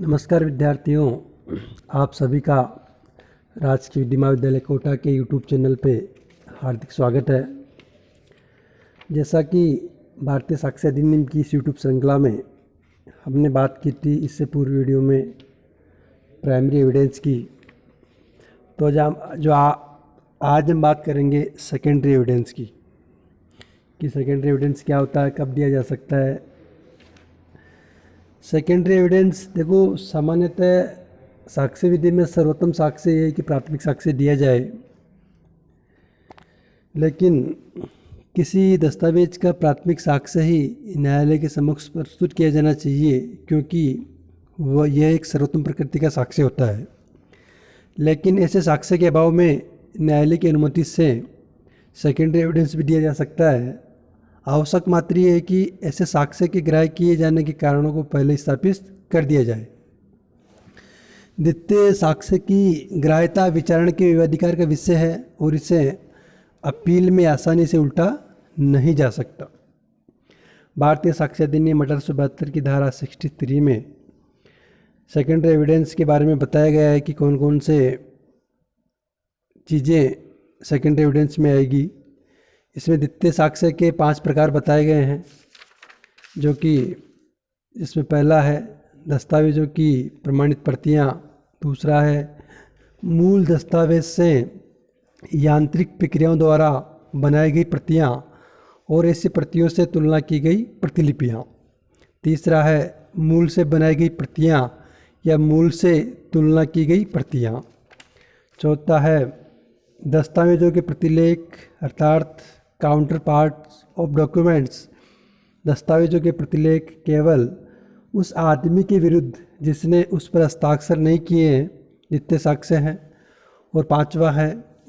नमस्कार विद्यार्थियों, आप सभी का राजकीय विधि महाविद्यालय कोटा के यूट्यूब चैनल पे हार्दिक स्वागत है। जैसा कि भारतीय साक्ष्य अधिनियम की इस यूट्यूब श्रृंखला में हमने बात की थी इससे पूर्व वीडियो में प्राइमरी एविडेंस की, तो आज हम बात करेंगे सेकेंडरी एविडेंस की कि सेकेंडरी एविडेंस क्या होता है, कब दिया जा सकता है। सेकेंडरी एविडेंस देखो, सामान्यतः साक्ष्य विधि में सर्वोत्तम साक्ष्य ये है कि प्राथमिक साक्ष्य दिया जाए, लेकिन किसी दस्तावेज का प्राथमिक साक्ष्य ही न्यायालय के समक्ष प्रस्तुत किया जाना चाहिए, क्योंकि यह एक सर्वोत्तम प्रकृति का साक्ष्य होता है। लेकिन ऐसे साक्ष्य के अभाव में न्यायालय की अनुमति से सेकेंडरी एविडेंस भी दिया जा सकता है। आवश्यक मात्र ये है कि ऐसे साक्ष्य के ग्राह्य किए जाने के कारणों को पहले स्थापित कर दिया जाए। द्वितीय साक्ष्य की ग्राह्यता विचारण के विवादाधिकार का विषय है और इसे अपील में आसानी से उल्टा नहीं जा सकता। भारतीय साक्ष्य अधिनियम 1872 की धारा 63 में सेकेंडरी एविडेंस के बारे में बताया गया है कि कौन कौन से चीज़ें सेकेंडरी एविडेंस में आएगी। इसमें द्वितीय साक्ष्य के 5 प्रकार बताए गए हैं, जो कि इसमें पहला है दस्तावेजों की प्रमाणित प्रतियां, दूसरा है मूल दस्तावेज से यांत्रिक प्रक्रियाओं द्वारा बनाई गई प्रतियां और ऐसी प्रतियों से तुलना की गई प्रतिलिपियां, तीसरा है मूल से बनाई गई प्रतियां या मूल से तुलना की गई प्रतियां, चौथा है दस्तावेजों के प्रतिलेख अर्थात काउंटर पार्ट्स ऑफ डॉक्यूमेंट्स। दस्तावेजों के प्रतिलेख केवल उस आदमी के विरुद्ध जिसने उस पर हस्ताक्षर नहीं किए हैं द्वितीय साक्ष्य हैं। और पांचवा है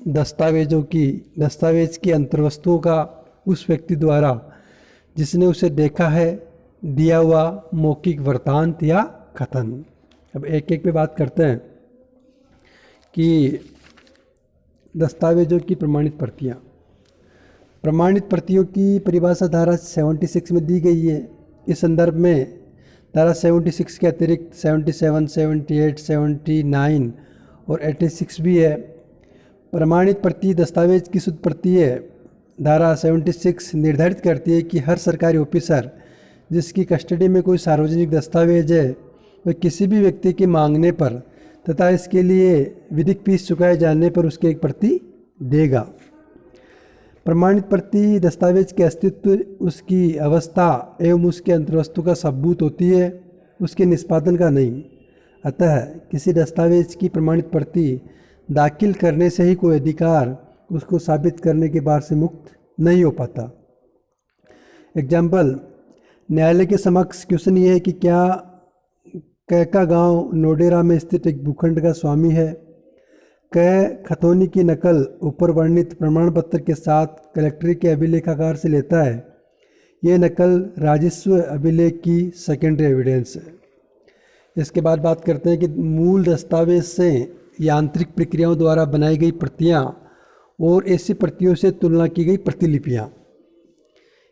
दस्तावेज की अंतर्वस्तुओं का उस व्यक्ति द्वारा जिसने उसे देखा है दिया हुआ मौखिक वृत्तांत या कथन। अब एक एक पे बात करते हैं कि दस्तावेजों की प्रमाणित प्रतियां। प्रमाणित प्रतियों की परिभाषा धारा 76 में दी गई है। इस संदर्भ में धारा 76 के अतिरिक्त 77, 78, 79 और 86 भी है। प्रमाणित प्रति दस्तावेज की शुद्ध प्रति है। धारा 76 निर्धारित करती है कि हर सरकारी ऑफिसर जिसकी कस्टडी में कोई सार्वजनिक दस्तावेज है वह किसी भी व्यक्ति के मांगने पर तथा इसके लिए विधिक फीस चुकाए जाने पर उसकी एक प्रति देगा। प्रमाणित प्रति दस्तावेज के अस्तित्व उसकी अवस्था एवं उसके अंतर्वस्तु का सबूत होती है, उसके निष्पादन का नहीं। अतः किसी दस्तावेज की प्रमाणित प्रति दाखिल करने से ही कोई अधिकार उसको साबित करने के भार से मुक्त नहीं हो पाता। एग्जाम्पल, न्यायालय के समक्ष क्वेश्चन ये है कि क्या कैका गांव नोडेरा में स्थित एक भूखंड का स्वामी है। कै खतौनी की नकल ऊपर वर्णित प्रमाण पत्र के साथ कलेक्ट्री के अभिलेखागार से लेता है। ये नकल राजस्व अभिलेख की सेकेंडरी एविडेंस है। इसके बाद बात करते हैं कि मूल दस्तावेज से यांत्रिक प्रक्रियाओं द्वारा बनाई गई प्रतियां और ऐसी प्रतियों से तुलना की गई प्रतिलिपियां।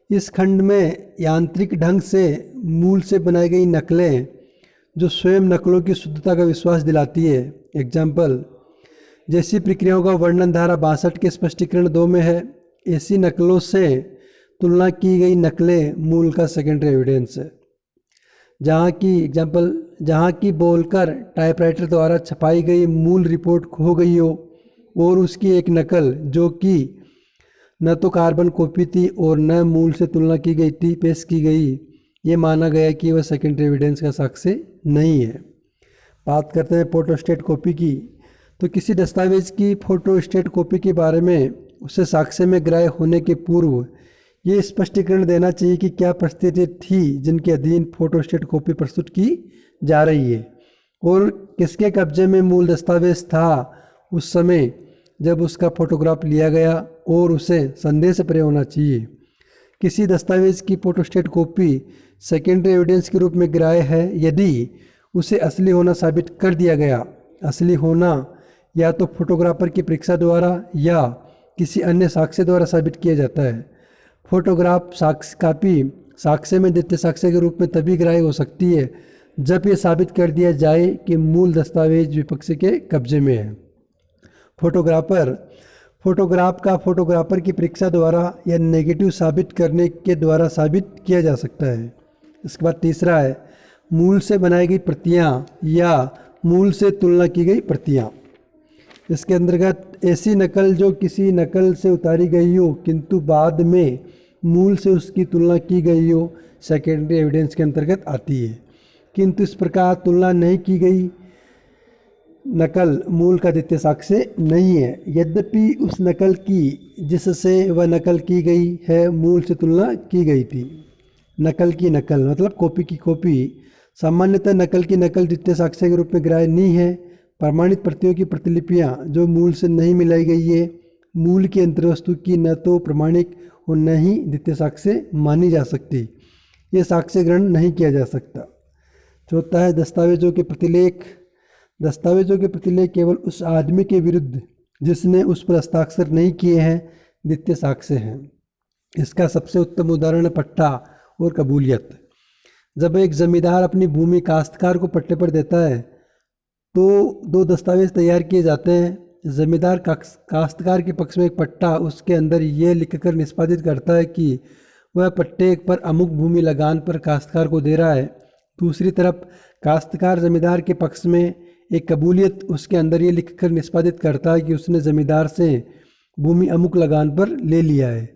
इस खंड में यांत्रिक ढंग से मूल से बनाई गई नकलें जो स्वयं नकलों की शुद्धता का विश्वास दिलाती है। एग्जाम्पल, जैसी प्रक्रियाओं का वर्णन धारा 62 के स्पष्टीकरण 2 में है, ऐसी नकलों से तुलना की गई नकलें मूल का सेकेंडरी एविडेंस है। जहाँ की बोलकर टाइपराइटर द्वारा छपाई गई मूल रिपोर्ट खो गई हो और उसकी एक नकल जो कि न तो कार्बन कॉपी थी और न मूल से तुलना की गई थी पेश की गई, ये माना गया कि वह सेकेंडरी एविडेंस का साक्ष्य नहीं है। बात करते हैं फोटोस्टेट कॉपी की। तो किसी दस्तावेज की फोटोस्टेट कॉपी के बारे में उसे साक्ष्य में ग्राह्य होने के पूर्व ये स्पष्टीकरण देना चाहिए कि क्या परिस्थिति थी जिनके अधीन फोटोस्टेट कॉपी प्रस्तुत की जा रही है और किसके कब्जे में मूल दस्तावेज था उस समय जब उसका फोटोग्राफ लिया गया, और उसे संदेह से परे होना चाहिए। किसी दस्तावेज की फोटोस्टेट कॉपी सेकेंडरी एविडेंस के रूप में ग्राह्य है यदि उसे असली होना साबित कर दिया गया। असली होना या तो फोटोग्राफर की परीक्षा द्वारा या किसी अन्य साक्ष्य द्वारा साबित किया जाता है। फोटोग्राफ साक्ष्य कापी साक्ष्य में द्वितीय साक्ष्य के रूप में तभी ग्राह्य हो सकती है जब ये साबित कर दिया जाए कि मूल दस्तावेज विपक्ष के कब्जे में है। फोटोग्राफर की परीक्षा द्वारा या नेगेटिव साबित करने के द्वारा साबित किया जा सकता है। इसके बाद तीसरा है मूल से बनाई गई प्रतियां या मूल से तुलना की गई प्रतियां। इसके अंतर्गत ऐसी नकल जो किसी नकल से उतारी गई हो किंतु बाद में मूल से उसकी तुलना की गई हो सेकेंडरी एविडेंस के अंतर्गत आती है, किंतु इस प्रकार तुलना नहीं की गई नकल मूल का द्वितीय साक्ष्य नहीं है, यद्यपि उस नकल की जिससे वह नकल की गई है मूल से तुलना की गई थी। नकल की नकल मतलब कॉपी की कॉपी। सामान्यतः नकल की नकल द्वितीय साक्ष्य के रूप में ग्राह्य नहीं है। प्रमाणित प्रतियों की प्रतिलिपियां जो मूल से नहीं मिलाई गई है मूल की अंतर्वस्तु की न तो प्रमाणिक और न ही द्वितीय साक्ष्य मानी जा सकती, ये साक्ष्य ग्रहण नहीं किया जा सकता। चौथा है दस्तावेजों के प्रतिलेख। दस्तावेजों के प्रतिलेख केवल उस आदमी के विरुद्ध जिसने उस पर हस्ताक्षर नहीं किए हैं द्वितीय साक्ष्य हैं। इसका सबसे उत्तम उदाहरण है पट्टा और कबूलियत। जब एक जमींदार अपनी भूमि काश्तकार को पट्टे पर देता है तो दो दस्तावेज तैयार किए जाते हैं। जमींदार काश्तकार के पक्ष में एक पट्टा उसके अंदर ये लिखकर निष्पादित करता है कि वह पट्टे पर अमुक भूमि लगान पर काश्तकार को दे रहा है। दूसरी तरफ काश्तकार जमींदार के पक्ष में एक कबूलियत उसके अंदर ये लिखकर निष्पादित करता है कि उसने जमींदार से भूमि अमुक लगान पर ले लिया है।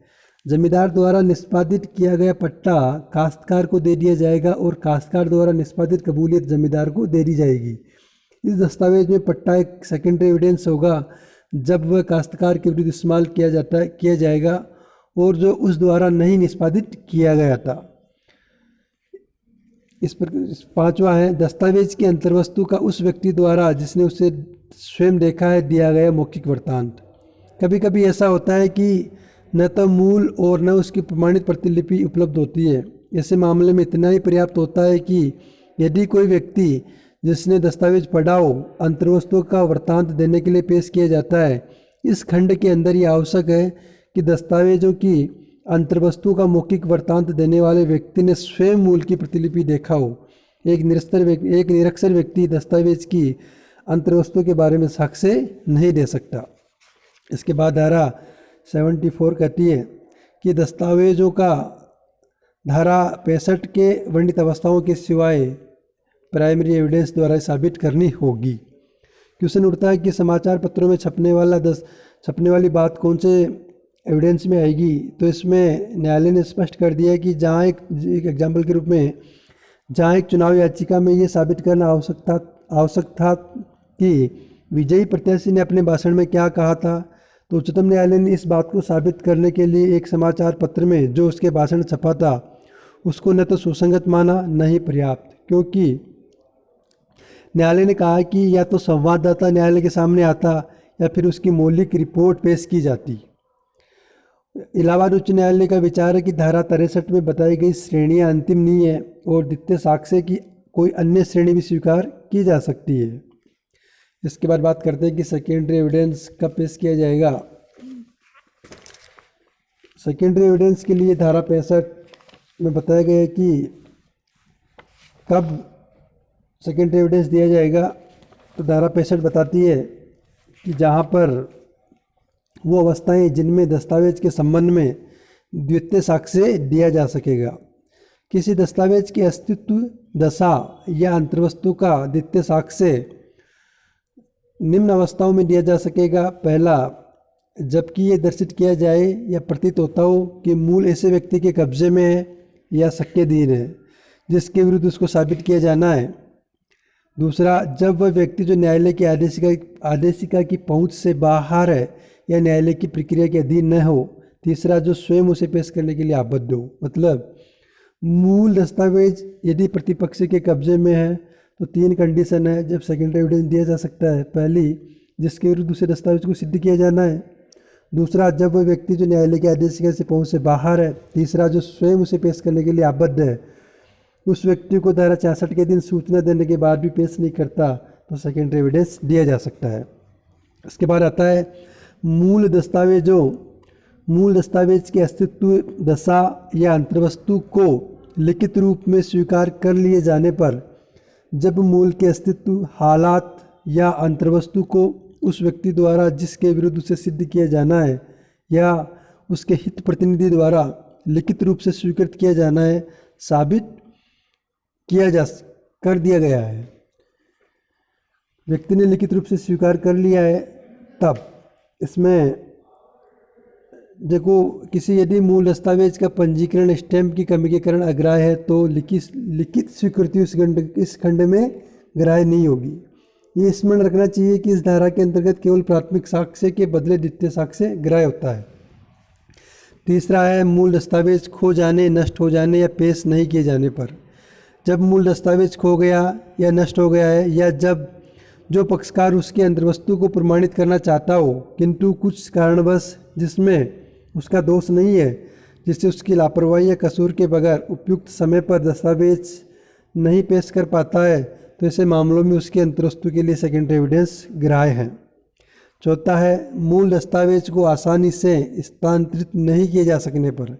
जमींदार द्वारा निष्पादित किया गया पट्टा काश्तकार को दे दिया जाएगा और काश्तकार द्वारा निष्पादित कबूलियत जमींदार को दे दी जाएगी। इस दस्तावेज में पट्टा एक सेकेंडरी एविडेंस होगा जब वह काश्तकार के विरुद्ध इस्तेमाल किया जाएगा और जो उस द्वारा नहीं निष्पादित किया गया था। इस पर पांचवा है दस्तावेज की अंतर्वस्तु का उस व्यक्ति द्वारा जिसने उसे स्वयं देखा है दिया गया मौखिक वृत्तांत। कभी कभी ऐसा होता है कि न तो मूल और न उसकी प्रमाणित प्रतिलिपि उपलब्ध होती है। ऐसे मामले में इतना ही पर्याप्त होता है कि यदि कोई व्यक्ति जिसने दस्तावेज पढ़ा हो अंतर्वस्तु का वृत्तांत देने के लिए पेश किया जाता है। इस खंड के अंदर ये आवश्यक है कि दस्तावेजों की अंतर्वस्तु का मौखिक वृत्तांत देने वाले व्यक्ति ने स्वयं मूल की प्रतिलिपि देखा हो। एक निरक्षर व्यक्ति दस्तावेज की अंतर्वस्तु के बारे में साक्ष्य नहीं दे सकता। इसके बाद धारा 74 कहती है कि दस्तावेजों का धारा 65 के वर्णित अवस्थाओं के सिवाय प्राइमरी एविडेंस द्वारा साबित करनी होगी। क्वेश्चन उठता है कि समाचार पत्रों में छपने वाली बात कौन से एविडेंस में आएगी। तो इसमें न्यायालय ने स्पष्ट कर दिया कि जहाँ एक एग्जाम्पल के रूप में जहाँ एक चुनाव याचिका में ये साबित करना आवश्यक था कि विजयी प्रत्याशी ने अपने भाषण में क्या कहा था, तो उच्चतम न्यायालय ने इस बात को साबित करने के लिए एक समाचार पत्र में जो उसके भाषण छपा था उसको न तो सुसंगत माना न ही पर्याप्त, क्योंकि न्यायालय ने कहा कि या तो संवाददाता न्यायालय के सामने आता या फिर उसकी मौलिक रिपोर्ट पेश की जाती। इलाहाबाद उच्च न्यायालय का विचार है कि धारा 63 में बताई गई श्रेणियां अंतिम नहीं है और द्वितीय साक्ष्य की कोई अन्य श्रेणी भी स्वीकार की जा सकती है। इसके बाद बात करते हैं कि सेकेंडरी एविडेंस कब पेश किया जाएगा। सेकेंडरी एविडेंस के लिए धारा 65 में बताया गया है कि कब सेकेंडरी एविडेंस दिया जाएगा। तो धारा 65 बताती है कि जहाँ पर वो अवस्थाएं जिनमें दस्तावेज के संबंध में द्वितीय साक्ष्य दिया जा सकेगा। किसी दस्तावेज के अस्तित्व, दशा या अंतर्वस्तु का द्वितीय साक्ष्य निम्न अवस्थाओं में दिया जा सकेगा। पहला, जबकि ये दर्शित किया जाए या प्रतीत होता हो कि मूल ऐसे व्यक्ति के कब्जे में है या शक्यधीन है जिसके विरुद्ध उसको साबित किया जाना है। दूसरा, जब वह व्यक्ति जो न्यायालय की आदेशिका की पहुंच से बाहर है या न्यायालय की प्रक्रिया के अधीन न हो। तीसरा, जो स्वयं उसे पेश करने के लिए आबद्ध हो। मतलब मूल दस्तावेज यदि प्रतिपक्ष के कब्जे में है तो 3 कंडीशन है जब सेकेंडरी एविडेंस दिया जा सकता है। पहली, जिसके विरुद्ध दूसरे दस्तावेज को सिद्ध किया जाना है। दूसरा, जब वह व्यक्ति जो न्यायालय की आदेशिका से पहुंच से बाहर है। तीसरा, जो स्वयं उसे पेश करने के लिए आबद्ध है। उस व्यक्ति को धारा 66 के दिन सूचना देने के बाद भी पेश नहीं करता तो सेकेंडरी एविडेंस दिया जा सकता है। इसके बाद आता है मूल दस्तावेज के अस्तित्व, दशा या अंतर्वस्तु को लिखित रूप में स्वीकार कर लिए जाने पर जब मूल के अस्तित्व, हालात या अंतर्वस्तु को उस व्यक्ति द्वारा जिसके विरुद्ध उसे सिद्ध किया जाना है या उसके हित प्रतिनिधि द्वारा लिखित रूप से स्वीकृत किया जाना है, साबित कर दिया गया है। व्यक्ति ने लिखित रूप से स्वीकार कर लिया है, तब इसमें देखो किसी यदि मूल दस्तावेज का पंजीकरण स्टैम्प की कमी के कारण अग्राह्य है तो लिखित स्वीकृति इस खंड में ग्राह्य नहीं होगी। ये स्मरण रखना चाहिए कि इस धारा के अंतर्गत केवल प्राथमिक साक्ष्य के बदले द्वितीय साक्ष्य ग्राह्य होता है। तीसरा है मूल दस्तावेज खो जाने, नष्ट हो जाने या पेश नहीं किए जाने पर। जब मूल दस्तावेज खो गया या नष्ट हो गया है या जब जो पक्षकार उसके अंतर्वस्तु को प्रमाणित करना चाहता हो किंतु कुछ कारणवश जिसमें उसका दोष नहीं है, जिससे उसकी लापरवाही या कसूर के बगैर उपयुक्त समय पर दस्तावेज नहीं पेश कर पाता है, तो ऐसे मामलों में उसके अंतर्वस्तु के लिए सेकेंडरी एविडेंस ग्राह्य है। चौथा है मूल दस्तावेज को आसानी से स्थानांतरित नहीं किए जा सकने पर।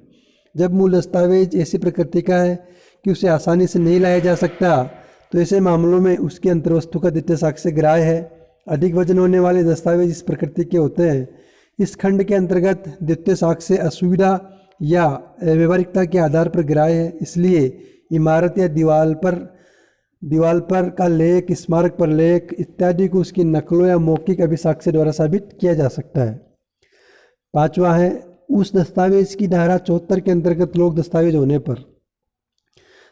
जब मूल दस्तावेज ऐसी प्रकृति का है कि उसे आसानी से नहीं लाया जा सकता, तो ऐसे मामलों में उसके अंतर्वस्तु का द्वितीय साक्ष्य ग्राह्य है। अधिक वजन होने वाले दस्तावेज इस प्रकृति के होते हैं। इस खंड के अंतर्गत द्वितीय साक्ष्य असुविधा या व्यवहारिकता के आधार पर ग्राह्य है। इसलिए इमारत या दीवार पर का लेख, स्मारक पर लेख इत्यादि को उसकी नकलों या मौखिक अभिसाक्ष्य द्वारा साबित किया जा सकता है। पांचवा है उस दस्तावेज की धारा 74 के अंतर्गत लोक दस्तावेज होने पर।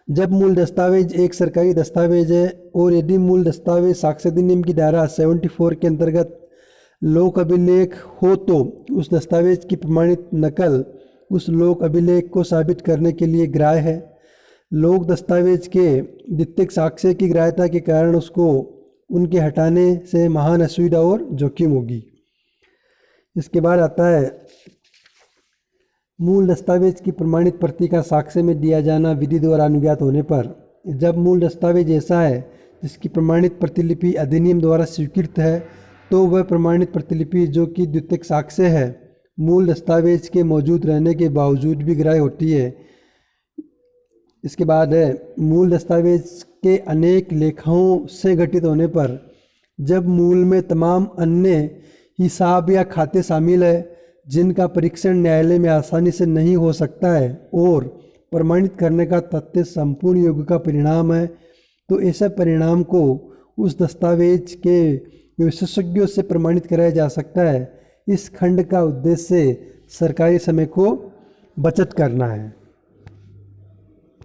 जब मूल दस्तावेज एक सरकारी दस्तावेज है और यदि मूल दस्तावेज साक्ष्य अधिनियम की धारा 74 के अंतर्गत लोक अभिलेख हो तो उस दस्तावेज की प्रमाणित नकल उस लोक अभिलेख को साबित करने के लिए ग्राह्य है। लोक दस्तावेज के द्वितीयक साक्ष्य की ग्राह्यता के कारण उसको उनके हटाने से महान असुविधा और जोखिम होगी। इसके बाद आता है मूल दस्तावेज की प्रमाणित प्रति का साक्ष्य में दिया जाना विधि द्वारा अनुज्ञात होने पर। जब मूल दस्तावेज ऐसा है जिसकी प्रमाणित प्रतिलिपि अधिनियम द्वारा स्वीकृत है, तो वह प्रमाणित प्रतिलिपि जो कि द्वितीयक साक्ष्य है मूल दस्तावेज के मौजूद रहने के बावजूद भी ग्राह्य होती है। इसके बाद है मूल दस्तावेज के अनेक लेखाओं से गठित होने पर। जब मूल में तमाम अन्य हिसाब या खाते शामिल है जिनका परीक्षण न्यायालय में आसानी से नहीं हो सकता है और प्रमाणित करने का तथ्य संपूर्ण योग का परिणाम है, तो ऐसे परिणाम को उस दस्तावेज के विशेषज्ञों से प्रमाणित कराया जा सकता है। इस खंड का उद्देश्य सरकारी समय को बचत करना है।